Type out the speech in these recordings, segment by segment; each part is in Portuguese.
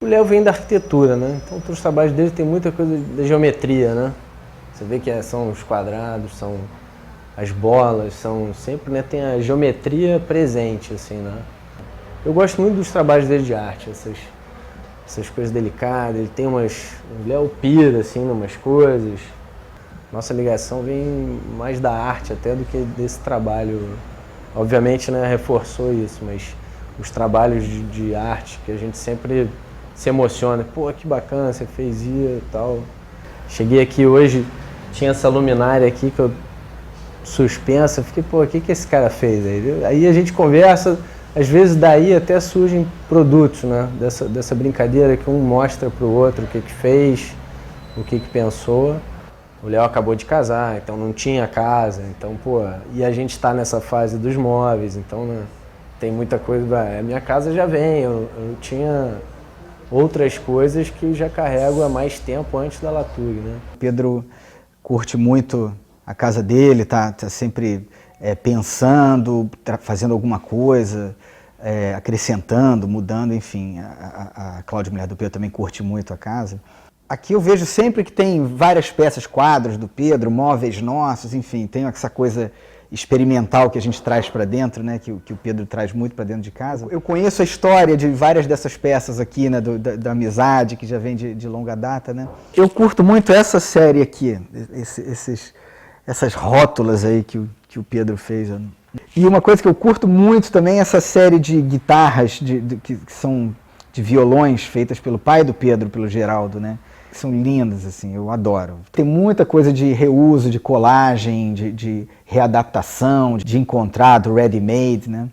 Léo vem da arquitetura, né? Então os trabalhos dele tem muita coisa da geometria, né? Você vê que são os quadrados, são as bolas, são sempre, né, tem a geometria presente, assim, né? Eu gosto muito dos trabalhos dele de arte, essas coisas delicadas. Ele tem o Léo pira, assim, umas coisas. Nossa ligação vem mais da arte até do que desse trabalho. Obviamente, né, reforçou isso, mas os trabalhos de arte que a gente sempre se emociona. Pô, que bacana, você fez isso e tal. Cheguei aqui hoje, tinha essa luminária aqui que eu suspensa, fiquei, pô, o que esse cara fez? Aí a gente conversa, às vezes daí até surgem produtos, né, dessa brincadeira que um mostra pro outro o que fez, o que pensou. O Léo acabou de casar, então não tinha casa, então, pô, e a gente está nessa fase dos móveis, então, né, tem muita coisa, a minha casa já vem, eu tinha outras coisas que já carrego há mais tempo antes da Latug, né. O Pedro curte muito a casa dele, tá sempre pensando, fazendo alguma coisa, acrescentando, mudando, enfim, a Cláudia, mulher do Pedro, também curte muito a casa. Aqui eu vejo sempre que tem várias peças, quadros do Pedro, móveis nossos, enfim, tem essa coisa experimental que a gente traz para dentro, né, que o Pedro traz muito para dentro de casa. Eu conheço a história de várias dessas peças aqui, né, da amizade, que já vem de longa data, né. Eu curto muito essa série aqui, essas rótulas aí que o Pedro fez. E uma coisa que eu curto muito também é essa série de guitarras que são de violões feitas pelo pai do Pedro, pelo Geraldo, né? São lindas, assim, eu adoro. Tem muita coisa de reuso, de colagem, de readaptação, de encontrar, do ready-made, né?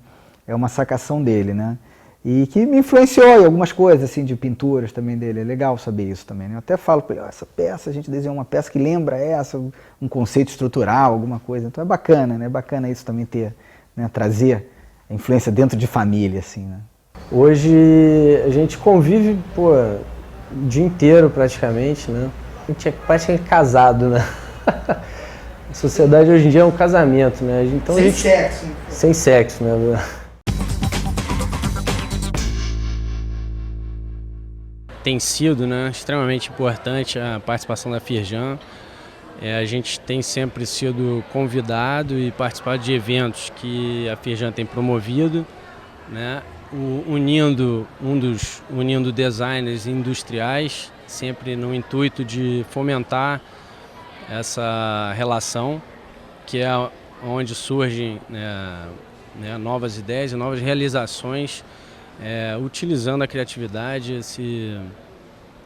É uma sacação dele, né? E que me influenciou em algumas coisas, assim, de pinturas também dele. É legal saber isso também, né? Eu até falo para ele, essa peça, a gente desenhou uma peça que lembra essa, um conceito estrutural, alguma coisa. Então é bacana, né? É bacana isso também ter, né? Trazer a influência dentro de família, assim, né? Hoje a gente convive, pô, o dia inteiro praticamente, né? A gente é praticamente casado, né? A sociedade hoje em dia é um casamento, né? Então, sem sexo. Sem sexo, né? Tem sido, né, extremamente importante a participação da Firjan. A gente tem sempre sido convidado e participado de eventos que a Firjan tem promovido, né? Unindo designers industriais, sempre no intuito de fomentar essa relação, que é onde surgem novas ideias e novas realizações, utilizando a criatividade,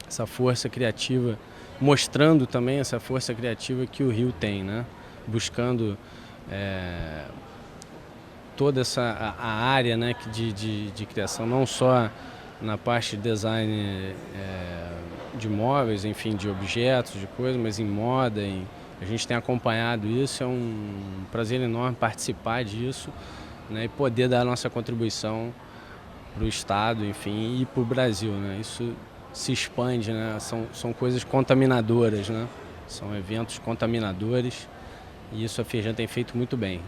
essa força criativa, mostrando também essa força criativa que o Rio tem, né? Buscando toda a área, né, de criação, não só na parte de design de móveis, enfim, de objetos, de coisas, mas em moda. A gente tem acompanhado isso, é um prazer enorme participar disso, né, e poder dar a nossa contribuição para o Estado, enfim, e para o Brasil, né? Isso se expande, né? São coisas contaminadoras, né? São eventos contaminadores e isso a Firjan tem feito muito bem.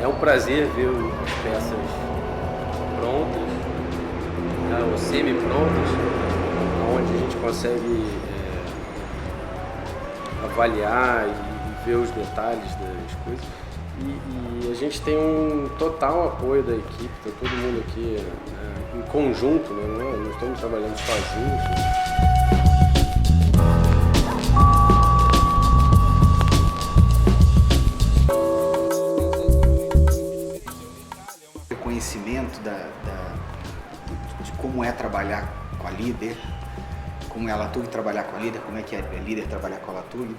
É um prazer ver as peças prontas, né, ou semi-prontas, onde a gente consegue avaliar e ver os detalhes das coisas. E a gente tem um total apoio da equipe, tá todo mundo aqui em conjunto, né, não estamos trabalhando sozinhos. Conhecimento de como é trabalhar com a Líder, como é a Latug trabalhar com a Líder, como é que é a Líder trabalhar com a Latug.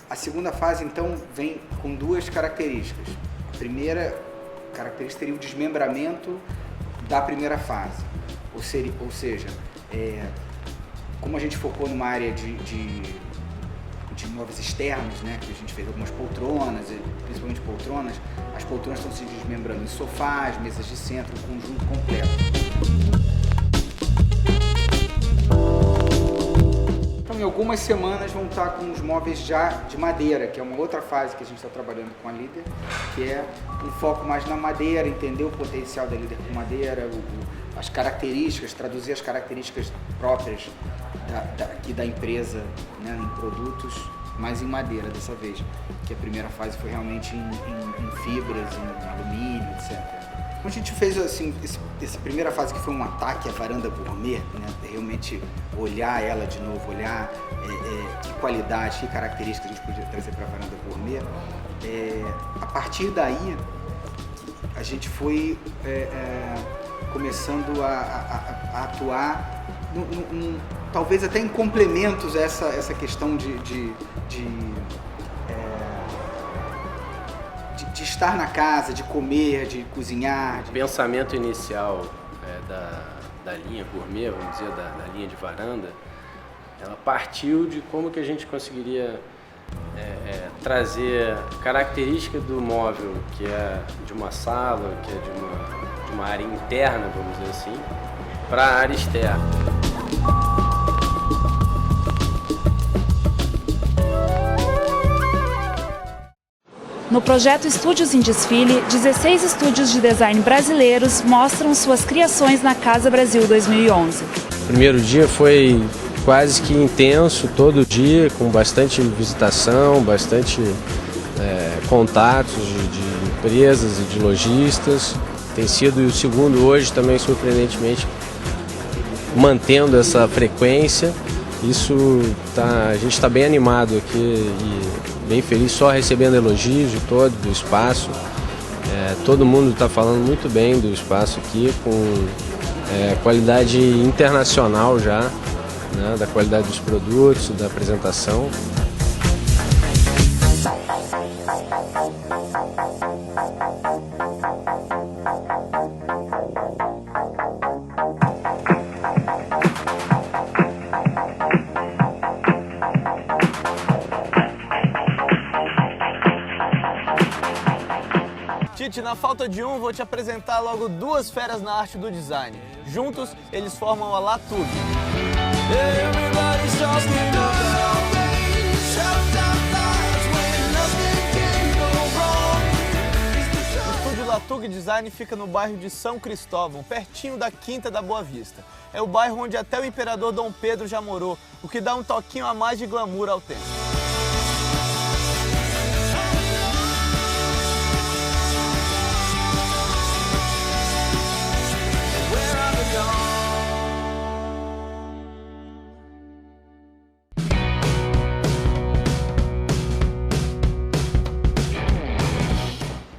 A segunda fase, então, vem com duas características. A primeira característica seria o desmembramento da primeira fase, ou seja, como a gente focou numa área de móveis externos, né, que a gente fez algumas poltronas, principalmente poltronas, as poltronas estão se desmembrando em sofás, mesas de centro, um conjunto completo. Então, em algumas semanas vão estar com os móveis já de madeira, que é uma outra fase que a gente está trabalhando com a Líder, que é um foco mais na madeira, entender o potencial da Líder com madeira, as características, traduzir as características próprias aqui da empresa, né, em produtos, mas em madeira dessa vez, que a primeira fase foi realmente em fibras, em alumínio, etc. A gente fez assim, essa primeira fase que foi um ataque à varanda gourmet, né? Realmente olhar ela de novo, olhar que qualidade, que características a gente podia trazer para a varanda gourmet. A partir daí, a gente foi começando a atuar, talvez até em complementos a essa questão de estar na casa, de comer, de cozinhar. O pensamento inicial da linha gourmet, vamos dizer, da linha de varanda, ela partiu de como que a gente conseguiria trazer característica do móvel, que é de uma sala, que é de uma área interna, vamos dizer assim, para a área externa. No projeto Estúdios em Desfile, 16 estúdios de design brasileiros mostram suas criações na Casa Brasil 2011. O primeiro dia foi quase que intenso, todo dia, com bastante visitação, bastante contatos de empresas e de lojistas. Tem sido o segundo hoje também, surpreendentemente, mantendo essa frequência. A gente está bem animado aqui e bem feliz, só recebendo elogios de todo do espaço. Todo mundo está falando muito bem do espaço aqui, com qualidade internacional já, né, da qualidade dos produtos, da apresentação. Tite, na falta de um, vou te apresentar logo duas feras na arte do design. Juntos, eles formam a Latug. O estúdio Latug Design fica no bairro de São Cristóvão, pertinho da Quinta da Boa Vista. É o bairro onde até o imperador Dom Pedro já morou, o que dá um toquinho a mais de glamour ao tempo.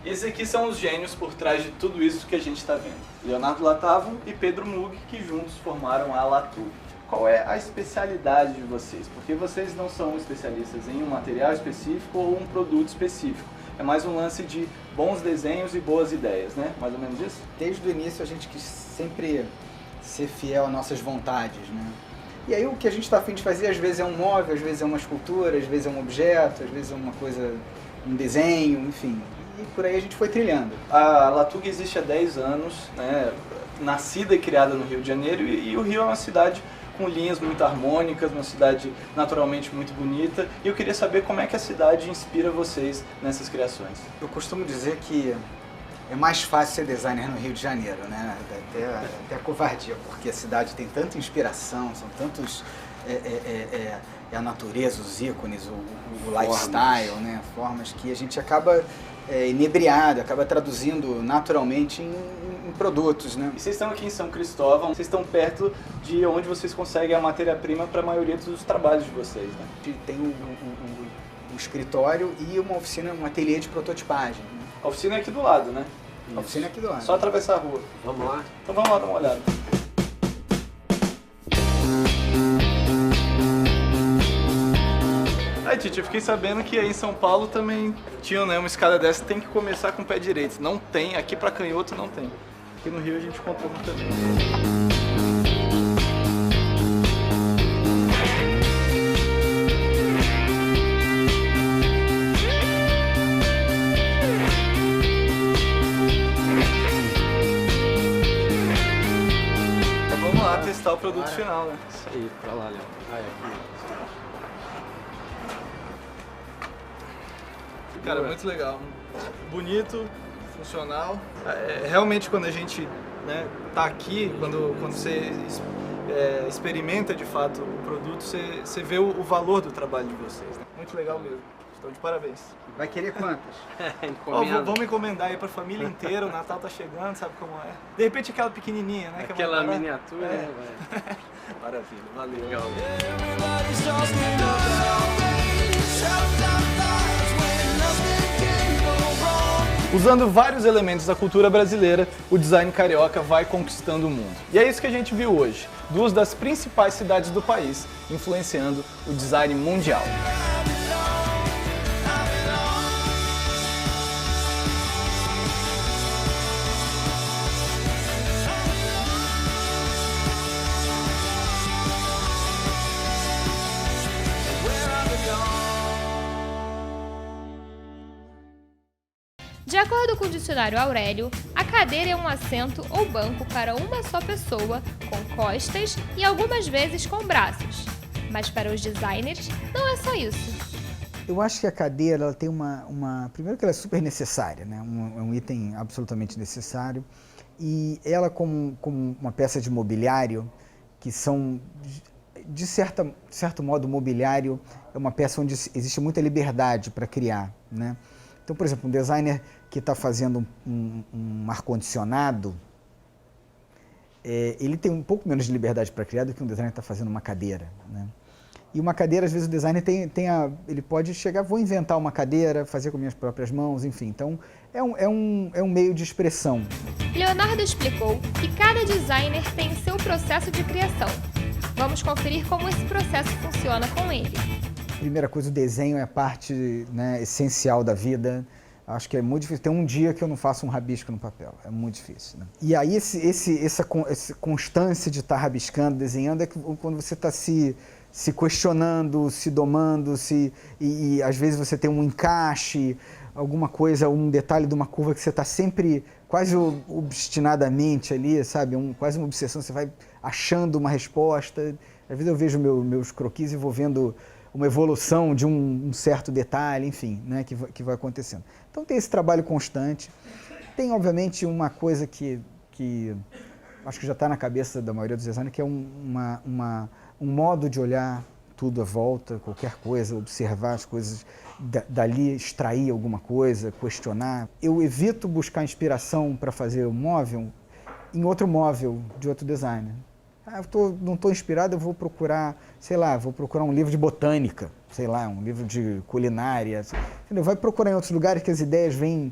Esses aqui são os gênios por trás de tudo isso que a gente está vendo. Leonardo Latavo e Pedro Mug, que juntos formaram a Latug. Qual é a especialidade de vocês? Porque vocês não são especialistas em um material específico ou um produto específico. É mais um lance de bons desenhos e boas ideias, né? Mais ou menos isso? Desde o início a gente quis sempre ser fiel às nossas vontades, né? E aí o que a gente está a fim de fazer, às vezes é um móvel, às vezes é uma escultura, às vezes é um objeto, às vezes é uma coisa, um desenho, enfim. E por aí a gente foi trilhando. A Latug existe há 10 anos, né? Nascida e criada no Rio de Janeiro, e o Rio é uma cidade com linhas muito harmônicas, uma cidade naturalmente muito bonita, e eu queria saber como é que a cidade inspira vocês nessas criações. Eu costumo dizer que é mais fácil ser designer no Rio de Janeiro, né? Até a covardia, porque a cidade tem tanta inspiração, são tantos... a natureza, os ícones, o lifestyle, né? Formas que a gente acaba inebriado, acaba traduzindo naturalmente em produtos, né? E vocês estão aqui em São Cristóvão, vocês estão perto de onde vocês conseguem a matéria-prima para a maioria dos trabalhos de vocês, né? A gente tem um escritório e uma oficina, um ateliê de prototipagem, né? A oficina é aqui do lado, né? A oficina é aqui do lado. Só atravessar a rua. Vamos lá? Então vamos lá dar uma olhada. Aí, Tite, eu fiquei sabendo que aí em São Paulo também tinha, né, uma escada dessa, tem que começar com o pé direito. Não tem, aqui pra canhoto não tem. Aqui no Rio a gente encontrou muito também. Vamos lá testar mostrar o produto final, né? Isso aí, pra lá, Léo. Cara, muito legal. Bonito, funcional. Realmente quando a gente, né, tá aqui, quando você experimenta de fato o produto, você vê o valor do trabalho de vocês. Né? Muito legal mesmo. Estão de parabéns. Vai querer quantas? Vamos encomendar aí pra família inteira, o Natal tá chegando, sabe como é. De repente aquela pequenininha, né? Aquela miniatura, né, velho? Maravilha, valeu. Legal. Usando vários elementos da cultura brasileira, o design carioca vai conquistando o mundo. E é isso que a gente viu hoje, duas das principais cidades do país, influenciando o design mundial. De acordo com o dicionário Aurélio, a cadeira é um assento ou banco para uma só pessoa, com costas e algumas vezes com braços. Mas para os designers, não é só isso. Eu acho que a cadeira ela tem primeiro que ela é super necessária, né? É um item absolutamente necessário. E ela como uma peça de mobiliário, que são, de certo modo, o mobiliário é uma peça onde existe muita liberdade para criar, né? Então, por exemplo, um designer que está fazendo um ar-condicionado, ele tem um pouco menos de liberdade para criar do que um designer que está fazendo uma cadeira, né? E uma cadeira, às vezes, o designer ele pode chegar, vou inventar uma cadeira, fazer com minhas próprias mãos, enfim. Então, é um meio de expressão. Leonardo explicou que cada designer tem seu processo de criação. Vamos conferir como esse processo funciona com ele. Primeira coisa, o desenho é a parte, né, essencial da vida. Acho que é muito difícil. Tem um dia que eu não faço um rabisco no papel. É muito difícil, né? E aí essa constância de estar rabiscando, desenhando, é quando você está se questionando, se domando, e às vezes você tem um encaixe, alguma coisa, um detalhe de uma curva que você está sempre quase obstinadamente ali, sabe? Quase uma obsessão, você vai achando uma resposta. Às vezes eu vejo meus croquis e vou vendo uma evolução de um certo detalhe, enfim, né, que vai acontecendo. Então tem esse trabalho constante. Tem, obviamente, uma coisa que acho que já está na cabeça da maioria dos designers, que é um modo de olhar tudo à volta, qualquer coisa, observar as coisas dali, extrair alguma coisa, questionar. Eu evito buscar inspiração para fazer um móvel em outro móvel de outro designer. Não estou inspirado, eu vou procurar, um livro de botânica, um livro de culinária. Entendeu? Vai procurar em outros lugares que as ideias vêm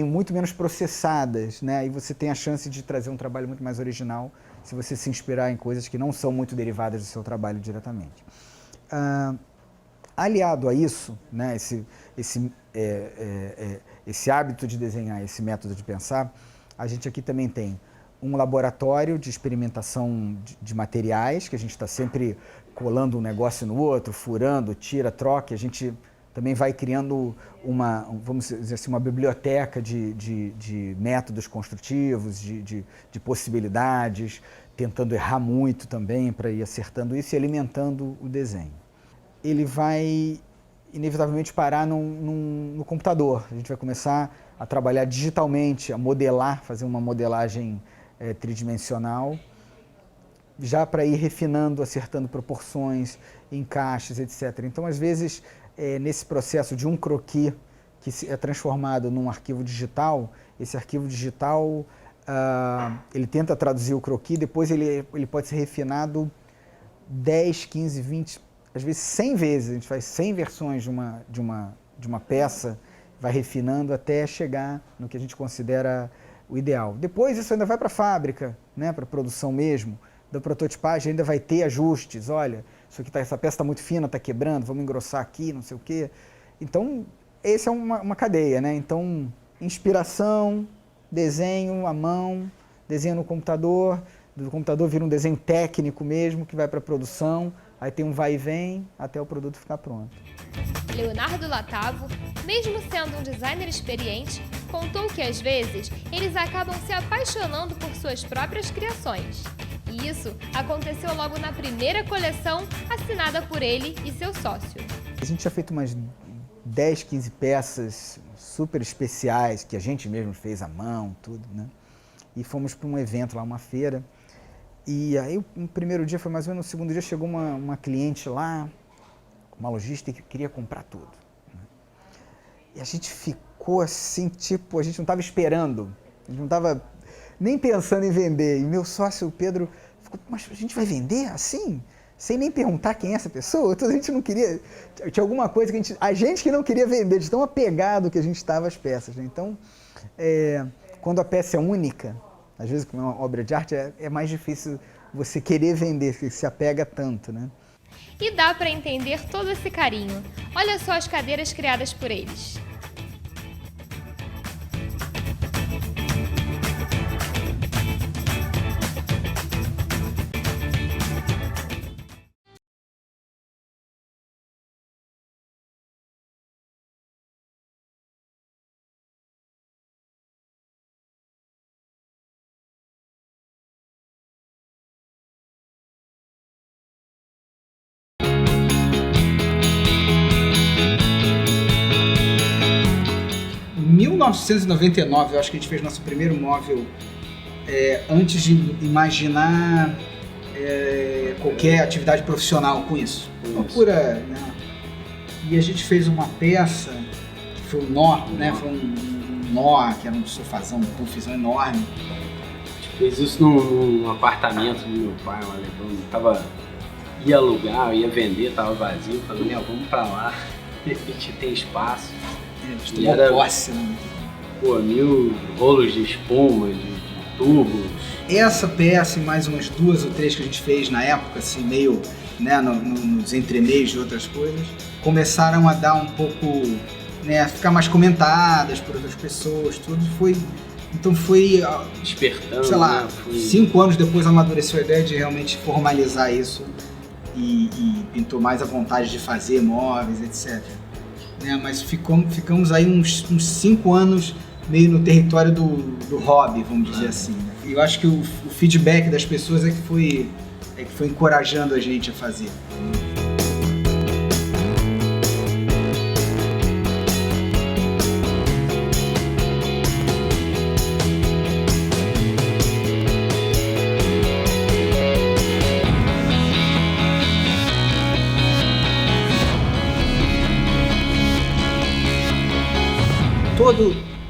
muito menos processadas, né? E você tem a chance de trazer um trabalho muito mais original se você se inspirar em coisas que não são muito derivadas do seu trabalho diretamente. Aliado a isso, né, esse hábito de desenhar, esse método de pensar, a gente aqui também tem um laboratório de experimentação de materiais, que a gente está sempre colando um negócio no outro, furando, tira, troca. A gente também vai criando vamos dizer assim, uma biblioteca de métodos construtivos, de possibilidades, tentando errar muito também para ir acertando isso e alimentando o desenho. Ele vai, inevitavelmente, parar no computador. A gente vai começar a trabalhar digitalmente, a modelar, fazer uma modelagem tridimensional, já para ir refinando, acertando proporções, encaixes, etc. Então, às vezes, nesse processo de um croquis que é transformado num arquivo digital, esse arquivo digital, ele tenta traduzir o croquis, depois ele pode ser refinado 10, 15, 20, às vezes 100 vezes. A gente faz 100 versões de uma peça, vai refinando até chegar no que a gente considera o ideal. Depois isso ainda vai para a fábrica, né, para a produção mesmo, da prototipagem ainda vai ter ajustes. Olha, essa peça está muito fina, está quebrando, vamos engrossar aqui, não sei o quê. Então, essa é uma cadeia, né? Então, inspiração, desenho à mão, desenho no computador, do computador vira um desenho técnico mesmo, que vai para a produção, aí tem um vai e vem até o produto ficar pronto. Leonardo Latavo, mesmo sendo um designer experiente, contou que às vezes eles acabam se apaixonando por suas próprias criações. E isso aconteceu logo na primeira coleção assinada por ele e seu sócio. A gente tinha feito umas 10, 15 peças super especiais, que a gente mesmo fez à mão, tudo, né? E fomos para um evento lá, uma feira. E aí, no primeiro dia foi mais ou menos, no segundo dia chegou uma cliente lá, uma lojista que queria comprar tudo, né? E a gente ficou assim, tipo, a gente não estava esperando, a gente não estava nem pensando em vender. E meu sócio, o Pedro, ficou, mas a gente vai vender assim? Sem nem perguntar quem é essa pessoa? Então a gente não queria, tinha alguma coisa que a gente que não queria vender, de tão apegado que a gente estava às peças, né? Então, quando a peça é única, às vezes como é uma obra de arte, é mais difícil você querer vender, porque se apega tanto, né? E dá para entender todo esse carinho. Olha só as cadeiras criadas por eles. Em 1999, eu acho que a gente fez nosso primeiro móvel antes de imaginar qualquer atividade profissional com isso. Uma pura, né? E a gente fez uma peça, que foi um nó, né? Foi um nó, que era um sofazão, um puffzão enorme. A gente fez isso num apartamento do meu pai, um alemão, ia alugar, ia vender, tava vazio, falei, vamos pra lá, a gente tem espaço. E era posse, né? Pô, 1000 rolos de espuma, de tubos. Essa peça e mais umas 2 ou 3 que a gente fez na época, assim, meio, né, nos entremeios de outras coisas, começaram a dar um pouco, né, a ficar mais comentadas por outras pessoas, tudo foi... Então foi... Despertando, sei lá, né? 5 anos depois amadureceu a ideia de realmente formalizar isso e pintou mais a vontade de fazer móveis, etc. Né, mas ficamos aí uns 5 anos meio no território do hobby, vamos dizer assim. Né? E eu acho que o feedback das pessoas é que foi encorajando a gente a fazer.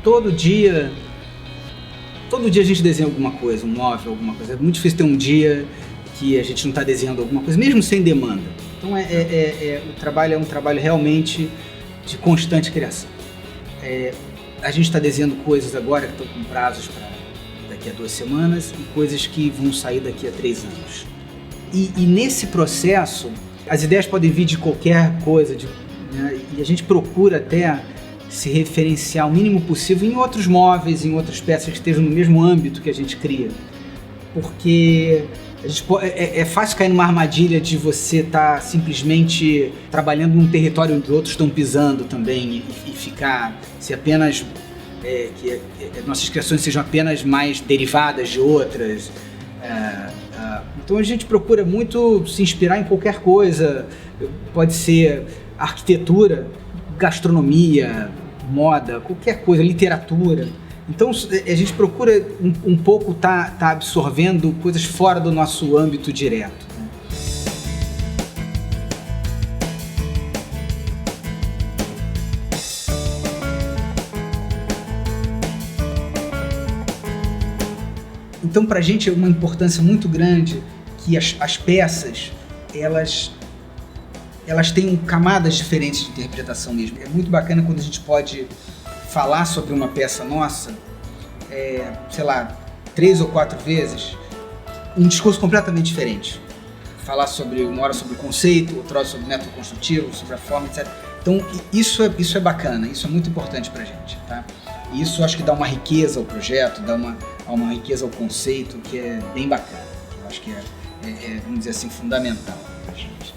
Todo dia a gente desenha alguma coisa, um móvel, alguma coisa. É muito difícil ter um dia que a gente não está desenhando alguma coisa, mesmo sem demanda. Então o trabalho é um trabalho realmente de constante criação. A gente está desenhando coisas agora que estão com prazos para daqui a 2 semanas e coisas que vão sair daqui a 3 anos. E nesse processo, as ideias podem vir de qualquer coisa, né? E a gente procura até se referenciar o mínimo possível em outros móveis, em outras peças que estejam no mesmo âmbito que a gente cria. Porque é fácil cair numa armadilha de você estar simplesmente trabalhando num território onde outros estão pisando também e ficar, se apenas, que nossas criações sejam apenas mais derivadas de outras. Então a gente procura muito se inspirar em qualquer coisa, pode ser arquitetura, gastronomia, moda, qualquer coisa, literatura. Então a gente procura um pouco tá absorvendo coisas fora do nosso âmbito direto. Né? Então pra gente é uma importância muito grande que as peças, elas têm camadas diferentes de interpretação mesmo. É muito bacana quando a gente pode falar sobre uma peça nossa, sei lá, 3 ou 4 vezes, um discurso completamente diferente. Falar uma hora sobre o conceito, outra hora sobre o método construtivo, sobre a forma, etc. Então isso é bacana, isso é muito importante pra gente, tá? E isso acho que dá uma riqueza ao projeto, dá uma riqueza ao conceito que é bem bacana. Eu acho que vamos dizer assim, fundamental pra gente.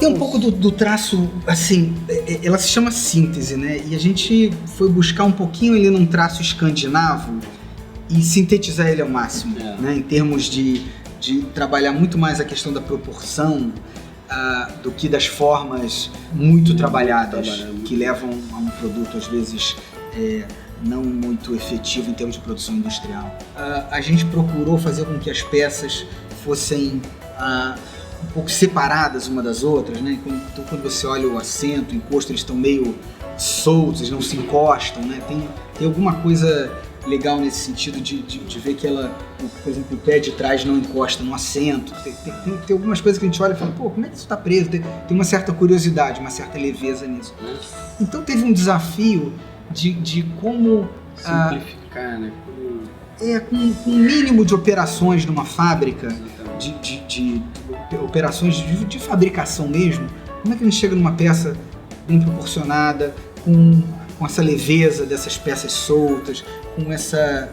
tem um pouco do traço, assim, ela se chama síntese, né? E a gente foi buscar um pouquinho ali num traço escandinavo e sintetizar ele ao máximo, né? Em termos de trabalhar muito mais a questão da proporção do que das formas muito trabalhadas, que levam a um produto, às vezes, não muito efetivo em termos de produção industrial. A gente procurou fazer com que as peças fossem um pouco separadas uma das outras, né? Então, quando você olha o assento, o encosto, eles estão meio soltos, eles não se encostam, né? Tem alguma coisa legal nesse sentido de ver que ela, por exemplo, o pé de trás não encosta no assento. Tem algumas coisas que a gente olha e fala, pô, como é que isso está preso? Tem uma certa curiosidade, uma certa leveza nisso. Então teve um desafio de como... simplificar, né? Com um mínimo de operações numa fábrica, de operações de fabricação mesmo, como é que a gente chega numa peça bem proporcionada, com essa leveza dessas peças soltas, com essa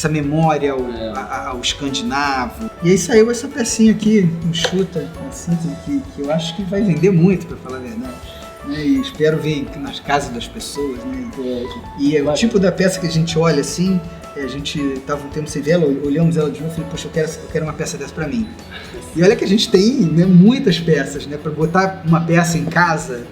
memória ao escandinavo. E aí saiu essa pecinha aqui, enxuta, assim, que eu acho que vai vender muito, para falar a verdade. Né? E espero ver nas casas das pessoas. Né? E é o tipo da peça que a gente olha assim, a gente estava um tempo sem ver ela, olhamos ela de novo e falei, poxa, eu quero uma peça dessa para mim. E olha que a gente tem, né, muitas peças, né, para botar uma peça em casa,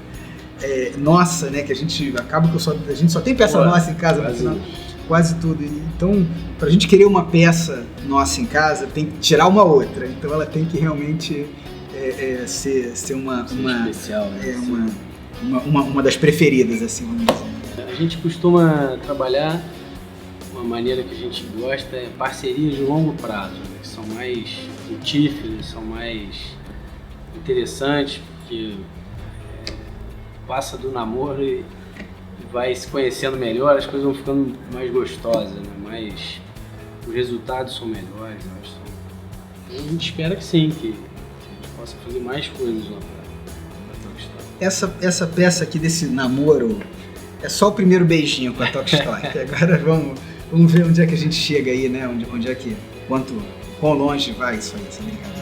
nossa, né, que a gente acaba que a gente só tem peça nossa em casa, no final, quase tudo. Então, para a gente querer uma peça nossa em casa, tem que tirar uma outra. Então, ela tem que realmente ser uma especial, né? Uma das preferidas, assim, vamos dizer. A gente costuma trabalhar, uma maneira que a gente gosta é parcerias de longo prazo, né, que são mais frutíferas, são mais interessantes, porque passa do namoro e vai se conhecendo melhor, as coisas vão ficando mais gostosas, né? Os resultados são melhores, eu acho. Então a gente espera que sim, que a gente possa fazer mais coisas lá pra Toque Story. Essa peça aqui desse namoro é só o primeiro beijinho com a Toque Story. Agora vamos ver onde é que a gente chega aí, né? Onde é que, quão longe vai isso aí, essa brincadeira.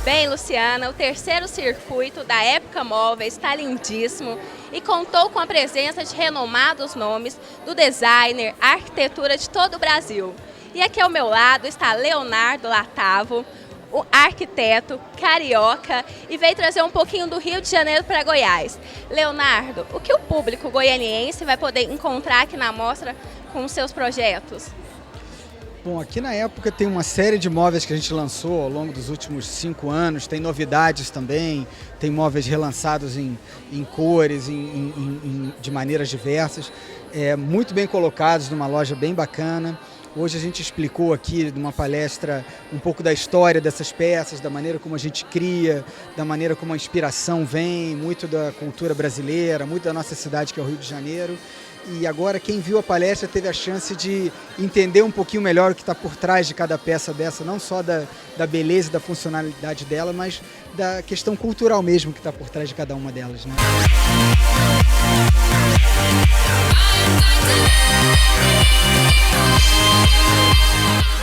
Bem, Luciana, o terceiro circuito da Época Móveis está lindíssimo e contou com a presença de renomados nomes do designer, arquitetura de todo o Brasil. E aqui ao meu lado está Leonardo Latavo, o arquiteto carioca, e veio trazer um pouquinho do Rio de Janeiro para Goiás. Leonardo, o que o público goianiense vai poder encontrar aqui na mostra com os seus projetos? Bom, aqui na Época tem uma série de móveis que a gente lançou ao longo dos últimos 5 anos, tem novidades também, tem móveis relançados em cores, de maneiras diversas, muito bem colocados, numa loja bem bacana. Hoje a gente explicou aqui numa palestra um pouco da história dessas peças, da maneira como a gente cria, da maneira como a inspiração vem, muito da cultura brasileira, muito da nossa cidade que é o Rio de Janeiro. E agora quem viu a palestra teve a chance de entender um pouquinho melhor o que está por trás de cada peça dessa, não só da beleza e da funcionalidade dela, mas da questão cultural mesmo que está por trás de cada uma delas, né?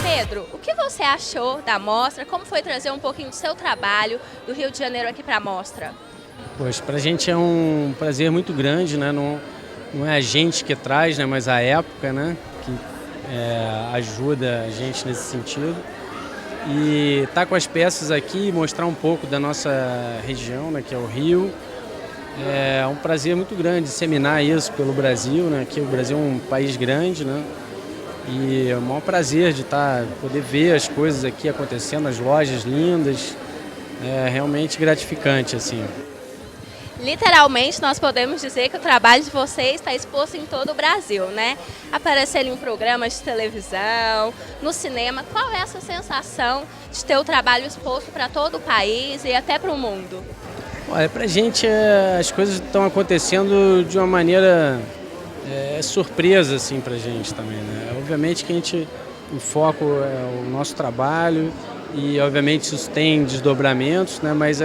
Pedro, o que você achou da mostra? Como foi trazer um pouquinho do seu trabalho do Rio de Janeiro aqui para a mostra? Poxa, para a gente é um prazer muito grande, né? Não é a gente que traz, né, mas a época, né, que ajuda a gente nesse sentido. E estar com as peças aqui, mostrar um pouco da nossa região, né, que é o Rio, é um prazer muito grande disseminar isso pelo Brasil, né, que o Brasil é um país grande, né, e é o maior prazer de poder ver as coisas aqui acontecendo, as lojas lindas, é realmente gratificante, assim. Literalmente, nós podemos dizer que o trabalho de vocês está exposto em todo o Brasil, né? Aparecendo em programas de televisão, no cinema. Qual é essa sensação de ter o trabalho exposto para todo o país e até para o mundo? Olha, pra gente as coisas estão acontecendo de uma maneira surpresa, assim, pra gente também, né? Obviamente que o foco é o nosso trabalho e obviamente isso tem desdobramentos, né? Mas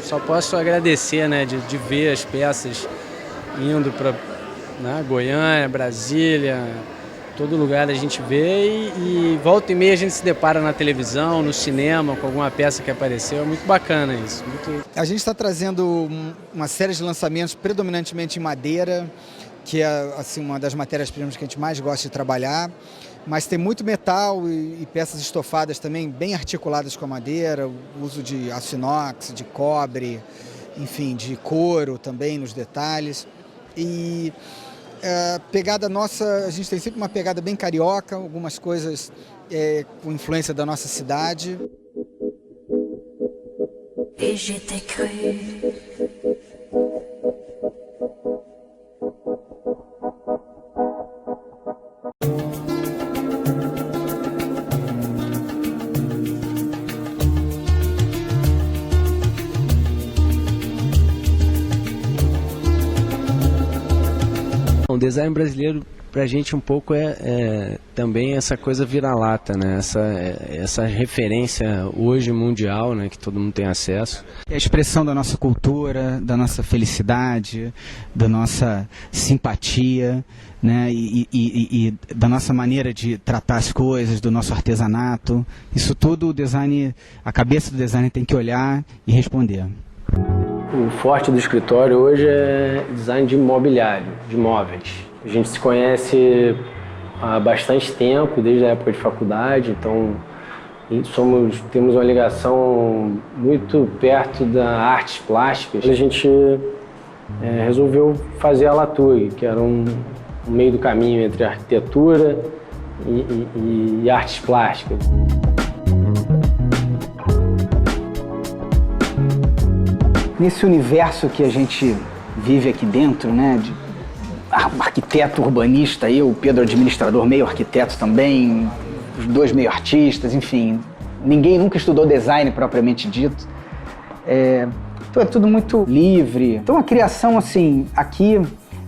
só posso agradecer, né, de ver as peças indo para, né, Goiânia, Brasília, todo lugar a gente vê e volta e meia a gente se depara na televisão, no cinema, com alguma peça que apareceu. É muito bacana isso. A gente está trazendo uma série de lançamentos predominantemente em madeira, que é assim, uma das matérias-primas que a gente mais gosta de trabalhar, mas tem muito metal e peças estofadas também bem articuladas com a madeira, o uso de aço inox, de cobre, enfim, de couro também nos detalhes. E a pegada nossa, a gente tem sempre uma pegada bem carioca, algumas coisas com influência da nossa cidade. Et je t'ai cru. O design brasileiro, pra gente, um pouco também essa coisa vira-lata, né? Essa referência hoje mundial, né? Que todo mundo tem acesso. É a expressão da nossa cultura, da nossa felicidade, da nossa simpatia, né? E da nossa maneira de tratar as coisas, do nosso artesanato. Isso tudo o design, a cabeça do designer tem que olhar e responder. O forte do escritório hoje é design de mobiliário, de móveis. A gente se conhece há bastante tempo, desde a época de faculdade, então temos uma ligação muito perto das artes plásticas. A gente resolveu fazer a Latour, que era um meio do caminho entre arquitetura e artes plásticas. Nesse universo que a gente vive aqui dentro, né, de arquiteto urbanista, eu, Pedro administrador, meio arquiteto também, os dois meio artistas, enfim, ninguém nunca estudou design propriamente dito. Então é tudo muito livre. Então a criação, assim, aqui,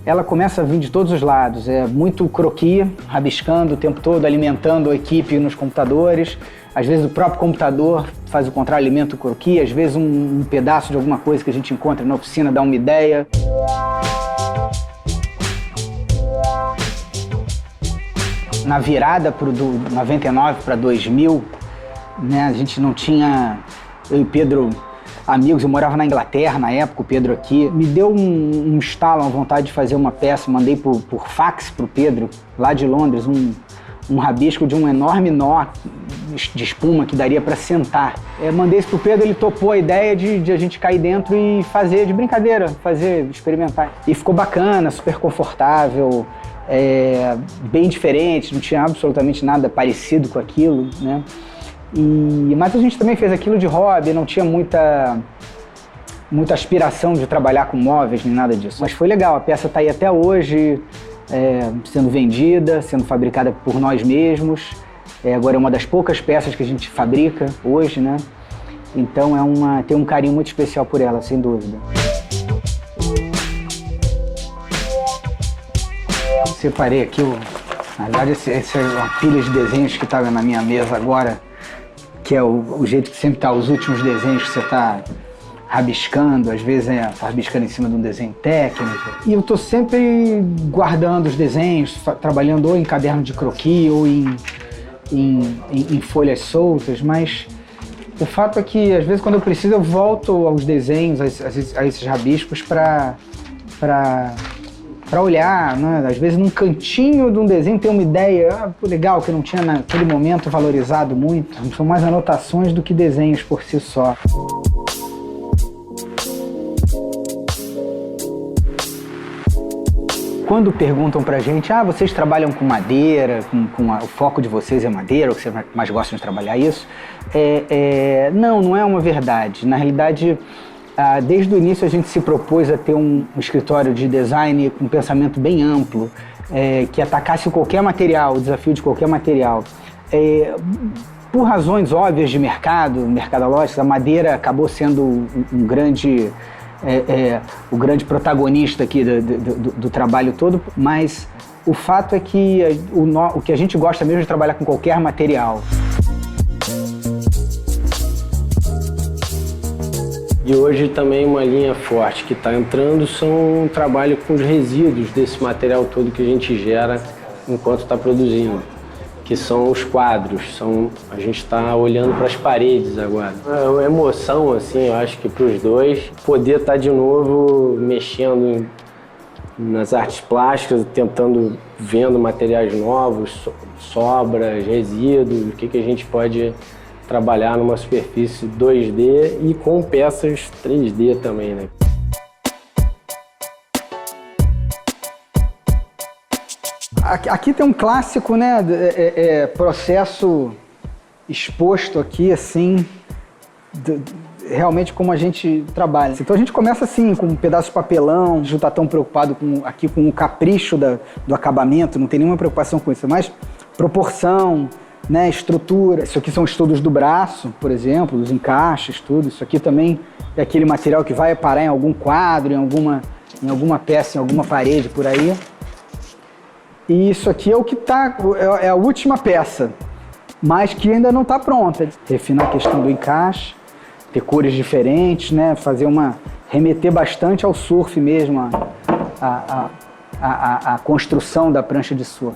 ela começa a vir de todos os lados. É muito croquis, rabiscando o tempo todo, alimentando a equipe nos computadores. Às vezes o próprio computador faz o contrário, alimenta o croquis. Às vezes um pedaço de alguma coisa que a gente encontra na oficina dá uma ideia. Na virada do 99 para 2000, né, a gente não tinha... Eu e Pedro, amigos, eu morava na Inglaterra na época, o Pedro aqui. Me deu um estalo, uma vontade de fazer uma peça. Mandei por fax pro Pedro, lá de Londres, um rabisco de um enorme nó de espuma que daria para sentar. Mandei isso pro Pedro, ele topou a ideia de a gente cair dentro e fazer de brincadeira, experimentar. E ficou bacana, super confortável, bem diferente, não tinha absolutamente nada parecido com aquilo, né? Mas a gente também fez aquilo de hobby, não tinha muita aspiração de trabalhar com móveis nem nada disso. Mas foi legal, a peça está aí até hoje, sendo vendida, sendo fabricada por nós mesmos. Agora é uma das poucas peças que a gente fabrica hoje, né? Então tem um carinho muito especial por ela, sem dúvida. Separei aqui, na verdade, essa é uma pilha de desenhos que estava na minha mesa agora, que é o jeito que sempre está, os últimos desenhos que você está rabiscando, às vezes rabiscando em cima de um desenho técnico. E eu estou sempre guardando os desenhos, trabalhando ou em caderno de croquis ou em folhas soltas, mas o fato é que, às vezes, quando eu preciso, eu volto aos desenhos, a esses rabiscos para olhar, né? Às vezes num cantinho de um desenho tem uma ideia legal que eu não tinha naquele momento valorizado muito. São mais anotações do que desenhos por si só. Quando perguntam pra gente, vocês trabalham com madeira, o foco de vocês é madeira, ou que vocês mais gostam de trabalhar isso? Não é uma verdade. Na realidade, desde o início a gente se propôs a ter um escritório de design com um pensamento bem amplo, que atacasse qualquer material, o desafio de qualquer material. Por razões óbvias de mercadológicas, a madeira acabou sendo o grande protagonista aqui do trabalho todo, mas o fato é que o que a gente gosta mesmo de trabalhar com qualquer material. E hoje também uma linha forte que está entrando são um trabalho com os resíduos desse material todo que a gente gera enquanto está produzindo, que são os quadros. A gente está olhando para as paredes agora. É uma emoção, assim, eu acho que para os dois, poder estar de novo mexendo nas artes plásticas, vendo materiais novos, sobras, resíduos, o que a gente pode trabalhar numa superfície 2D e com peças 3D também, né? Aqui tem um clássico, né? Processo exposto aqui, assim, realmente como a gente trabalha. Então a gente começa assim, com um pedaço de papelão, a gente não está tão preocupado aqui com o capricho do acabamento, não tem nenhuma preocupação com isso, mas proporção, né, estrutura. Isso aqui são estudos do braço, por exemplo, dos encaixes, tudo. Isso aqui também é aquele material que vai parar em algum quadro, em alguma peça, em alguma parede por aí. E isso aqui é o que é a última peça, mas que ainda não está pronta. Refinar a questão do encaixe, ter cores diferentes, né, remeter bastante ao surf mesmo, a construção da prancha de surf.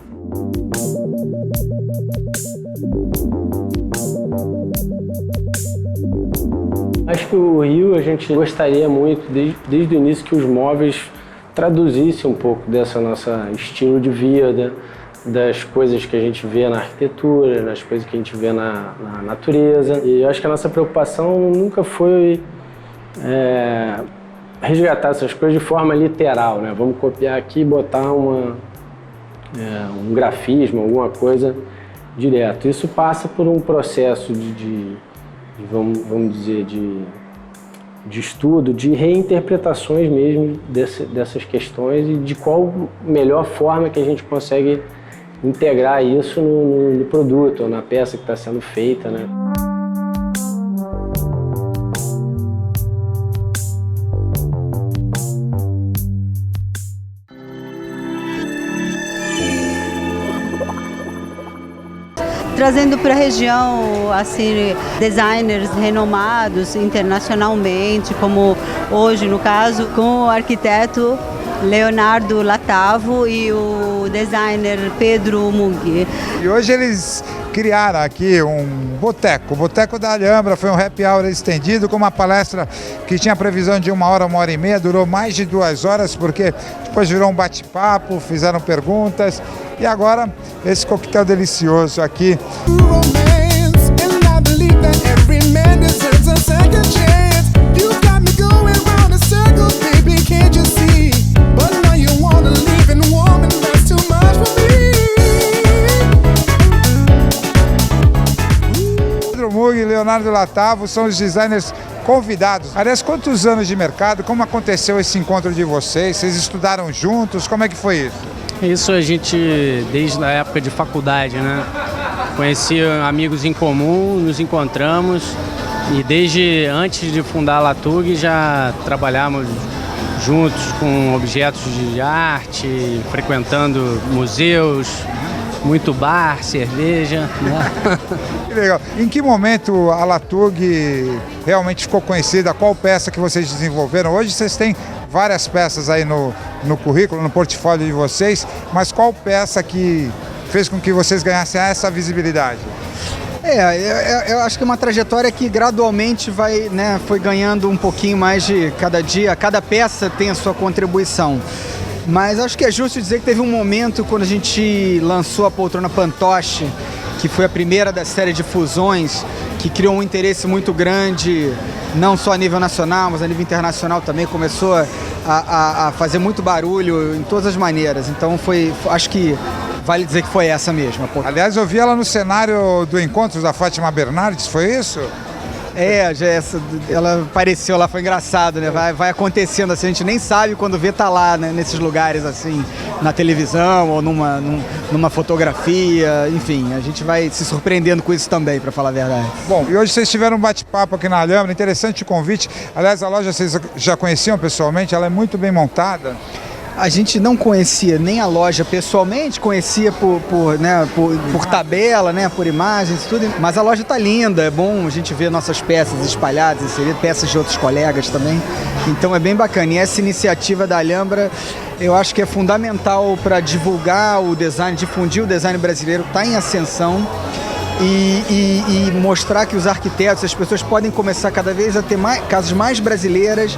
Acho que o Rio, a gente gostaria muito, desde o início, que os móveis traduzissem um pouco dessa nossa estilo de vida, das coisas que a gente vê na arquitetura, das coisas que a gente vê na natureza. E eu acho que a nossa preocupação nunca foi resgatar essas coisas de forma literal, né? Vamos copiar aqui e botar um grafismo, alguma coisa direto. Isso passa por um processo vamos dizer, de estudo, de reinterpretações mesmo dessas questões e de qual melhor forma que a gente consegue integrar isso no produto, ou na peça que está sendo feita, né? Trazendo para a região assim, designers renomados internacionalmente, como hoje no caso com o arquiteto Leonardo Latavo e o designer Pedro Mughi. E hoje eles criaram aqui um boteco, o Boteco da Alhambra. Foi um happy hour estendido com uma palestra que tinha previsão de 1 hora e meia, durou mais de 2 horas, porque depois virou um bate-papo, fizeram perguntas e agora esse coquetel delicioso aqui. Pedro Mughi e Leonardo Latavo são os designers convidados. Aliás, quantos anos de mercado? Como aconteceu esse encontro de vocês? Vocês estudaram juntos? Como é que foi isso? Isso a gente, desde a época de faculdade, né? Conheci amigos em comum, nos encontramos e desde antes de fundar a Latug já trabalhamos juntos com objetos de arte, frequentando museus, muito bar, cerveja, né? Que legal. Em que momento a Latug realmente ficou conhecida? Qual peça que vocês desenvolveram? Hoje vocês têm várias peças aí no currículo, no portfólio de vocês, mas qual peça que fez com que vocês ganhassem essa visibilidade? Eu acho que é uma trajetória que gradualmente foi ganhando um pouquinho mais de cada dia, cada peça tem a sua contribuição. Mas acho que é justo dizer que teve um momento quando a gente lançou a poltrona Pantoche, que foi a primeira da série de fusões, que criou um interesse muito grande, não só a nível nacional, mas a nível internacional também, começou a fazer muito barulho em todas as maneiras. Então acho que vale dizer que foi essa mesmo. Aliás, eu vi ela no cenário do Encontros da Fátima Bernardes, foi isso? Ela apareceu lá, foi engraçado, né? Vai acontecendo assim, a gente nem sabe quando vê tá lá, né? Nesses lugares assim, na televisão ou numa fotografia, enfim, a gente vai se surpreendendo com isso também, para falar a verdade. Bom, e hoje vocês tiveram um bate-papo aqui na Alhambra, interessante o convite. Aliás, a loja vocês já conheciam pessoalmente, ela é muito bem montada. A gente não conhecia nem a loja pessoalmente, conhecia por tabela, né, por imagens, tudo. Mas a loja tá linda, é bom a gente ver nossas peças espalhadas, inseridas, peças de outros colegas também. Então é bem bacana. E essa iniciativa da Alhambra, eu acho que é fundamental para divulgar o design, difundir o design brasileiro, está em ascensão. E mostrar que os arquitetos, as pessoas podem começar cada vez a ter casas mais brasileiras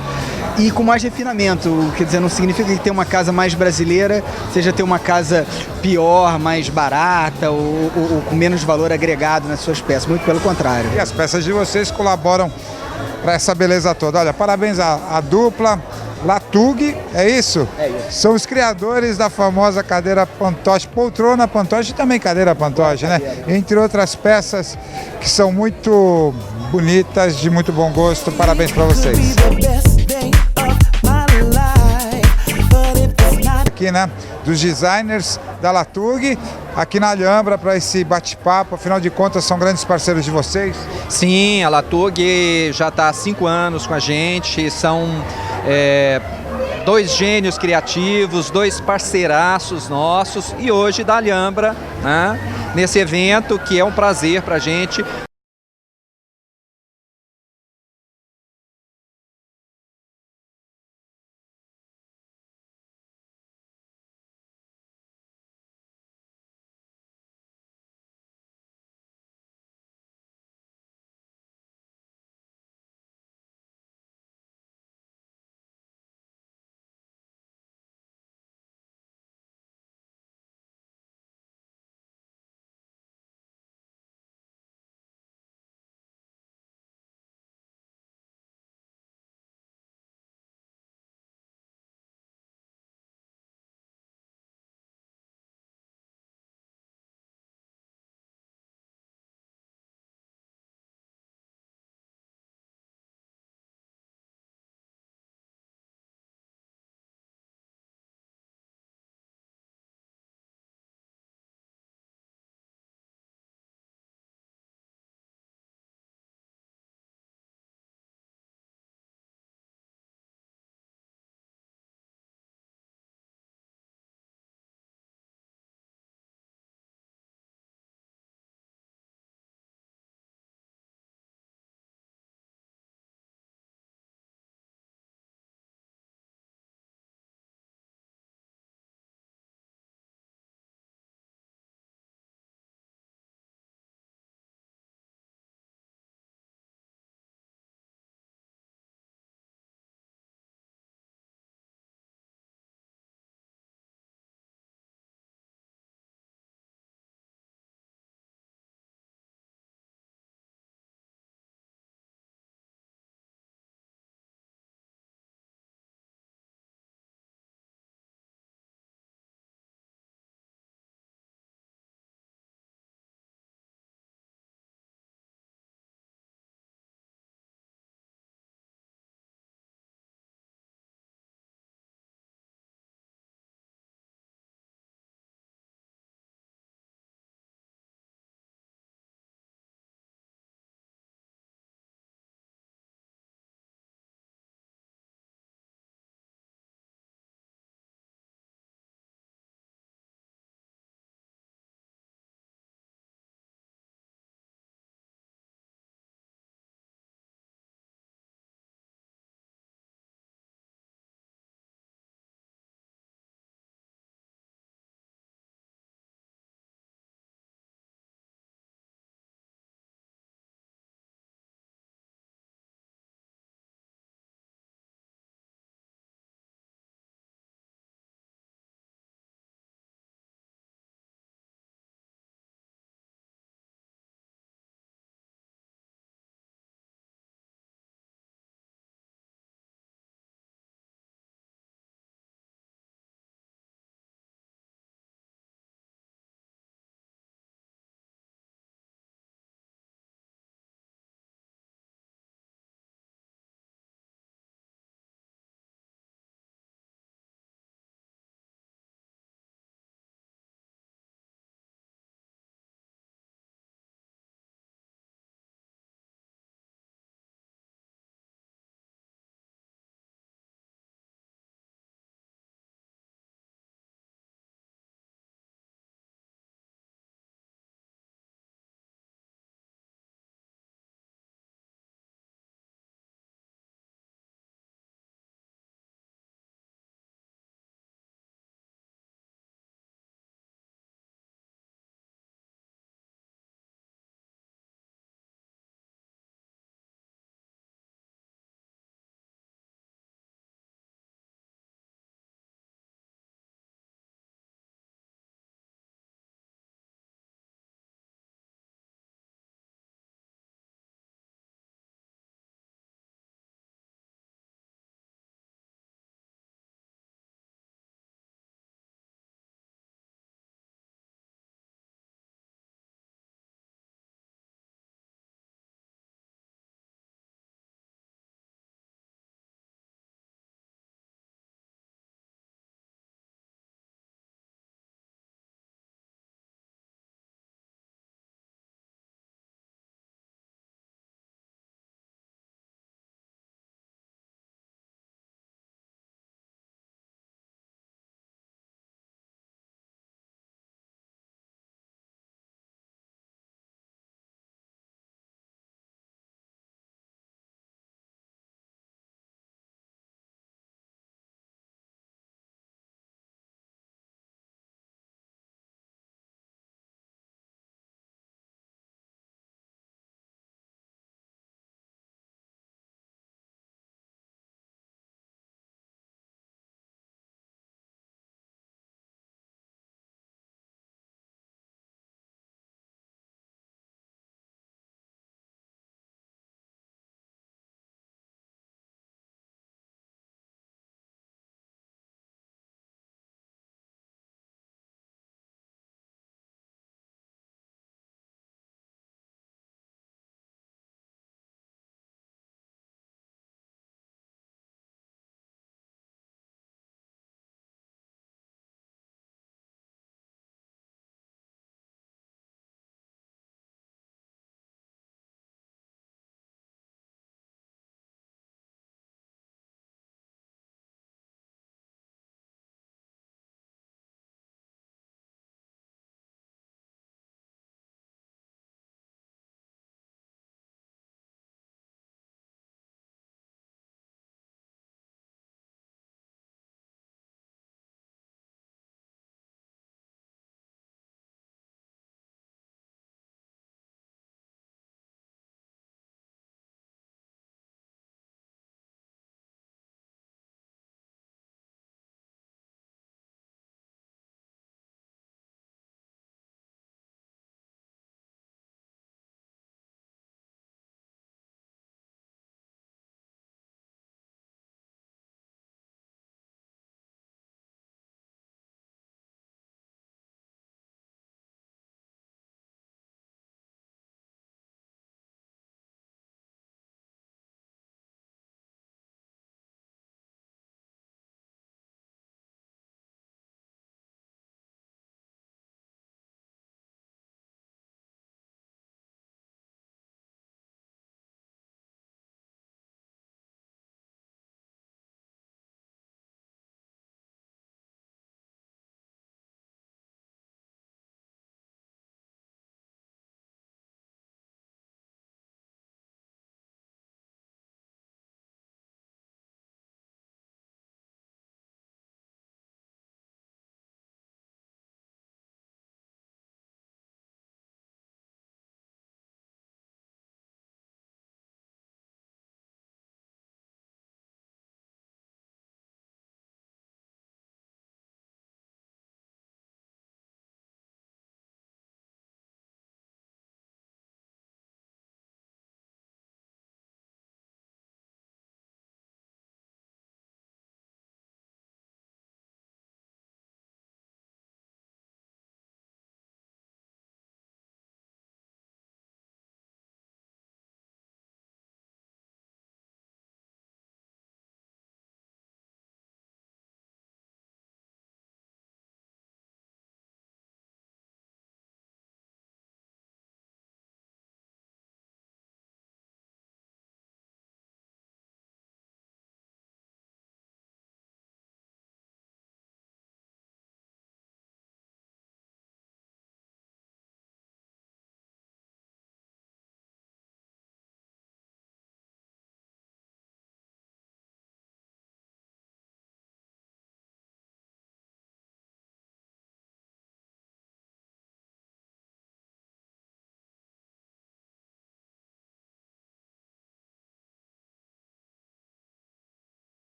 e com mais refinamento. Quer dizer, não significa que ter uma casa mais brasileira seja ter uma casa pior, mais barata ou com menos valor agregado nas suas peças, muito pelo contrário. E as peças de vocês colaboram para essa beleza toda. Olha, parabéns à dupla Latug, é isso? É isso. São os criadores da famosa cadeira Pantoche, poltrona Pantoche e também cadeira Pantoche, né? Entre outras peças que são muito bonitas, de muito bom gosto. Parabéns para vocês. Aqui, né? Dos designers da Latug, aqui na Alhambra, para esse bate-papo. Afinal de contas, são grandes parceiros de vocês? Sim, a Latug já está há 5 anos com a gente. São 2 gênios criativos, 2 parceiraços nossos e hoje da Alhambra, né? Nesse evento que é um prazer para a gente.